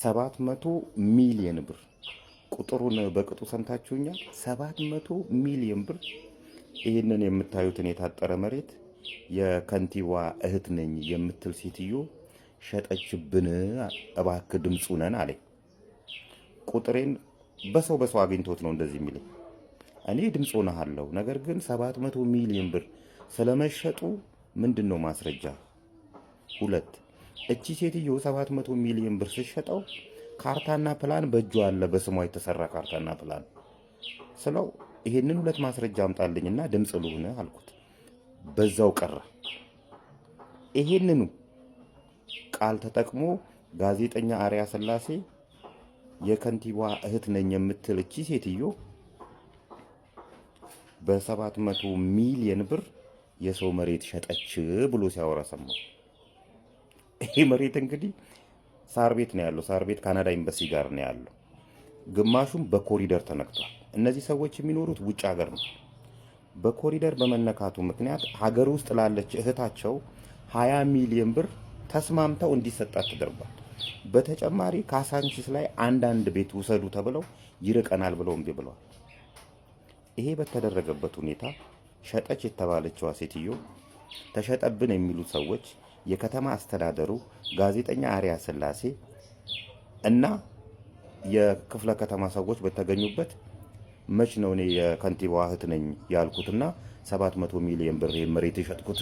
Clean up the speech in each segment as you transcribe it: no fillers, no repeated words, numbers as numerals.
700 ሚሊዮን ብር ቁጥሩን በቅጡ ሰምታችሁኛል? 700 ሚሊዮን ብር። ይህንን የምታዩትን የታጠረ መሬት የከንቲባ እህት ነኝ የምትል ሴትዮ ሸጠችብን። እባክህ ድምፁ ነን አለኝ። ቁጥሬን በሰው አግኝቶት ነው እንደዚህ የሚለኝ። እኔ ድምፁ ነሃለሁ፣ ነገር ግን 700 ሚሊዮን ብር ስለመሸጡ ምንድን ነው ማስረጃ? ሁለት እቺ ሴትዮ 700 ሚሊዮን ብር ስትሸጠው ካርታና ፕላን በእጇ አለ፣ በስሟ የተሰራ ካርታና ፕላን ስለው ይሄንን ሁለት ማስረጃ አምጣልኝና ድምፅ ልሁን አልኩት። በዛው ቀረ። ይሄንኑ ቃል ተጠቅሞ ጋዜጠኛ አርያ ስላሴ የከንቲባ እህት ነኝ የምትል እቺ ሴትዮ በ700 ሚሊዮን ብር የሰው መሬት ሸጠች ብሎ ሲያወራ ሰማሁ። ይሄ መሬት እንግዲህ ሳር ቤት ነው ያለው። ሳር ቤት ካናዳ ኤምባሲ ጋር ነው ያለው። ግማሹም በኮሪደር ተነክቷል። እነዚህ ሰዎች የሚኖሩት ውጭ ሀገር ነው። በኮሪደር በመነካቱ ምክንያት ሀገር ውስጥ ላለች እህታቸው 20 ሚሊዮን ብር ተስማምተው እንዲሰጣት ተደርጓል። በተጨማሪ ካሳንቺስ ላይ አንዳንድ ቤት ውሰዱ ተብለው ይርቀናል ብለው እምቢ ብለዋል። ይሄ በተደረገበት ሁኔታ ሸጠች የተባለችዋ ሴትዮ ተሸጠብን የሚሉት ሰዎች የከተማ አስተዳደሩ ጋዜጠኛ አርያ ስላሴ እና የክፍለ ከተማ ሰዎች በተገኙበት መች ነው እኔ የከንቲባዋ እህት ነኝ ያልኩትና 700 ሚሊዮን ብር መሬት የሸጥኩት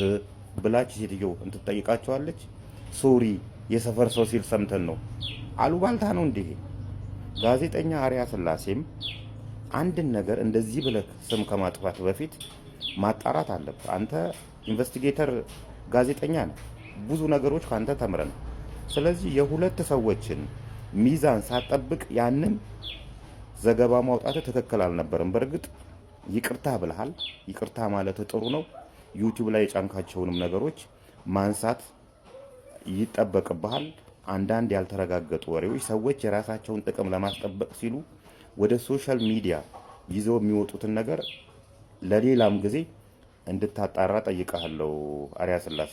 ብላች ሴትዮ እንትጠይቃቸዋለች። ሶሪ የሰፈር ሰው ሲል ሰምተን ነው። አሉባልታ ነው እንዴ? ጋዜጠኛ አርያ ስላሴም አንድን ነገር እንደዚህ ብለህ ስም ከማጥፋት በፊት ማጣራት አለብህ። አንተ ኢንቨስቲጌተር ጋዜጠኛ ነህ። ብዙ ነገሮች ካንተ ተምረን። ስለዚህ የሁለት ሰዎችን ሚዛን ሳትጠብቅ ያንን ዘገባ ማውጣት ትክክል አልነበረም። በእርግጥ ይቅርታ ብለሃል። ይቅርታ ማለት ጥሩ ነው። ዩቲዩብ ላይ የጫንካቸውንም ነገሮች ማንሳት ይጠበቅብሃል። አንዳንድ ያልተረጋገጡ ወሬዎች ሰዎች የራሳቸውን ጥቅም ለማስጠበቅ ሲሉ ወደ ሶሻል ሚዲያ ይዘው የሚወጡትን ነገር ለሌላም ጊዜ እንድታጣራ ጠይቀሃለሁ አርያ ስላሴ።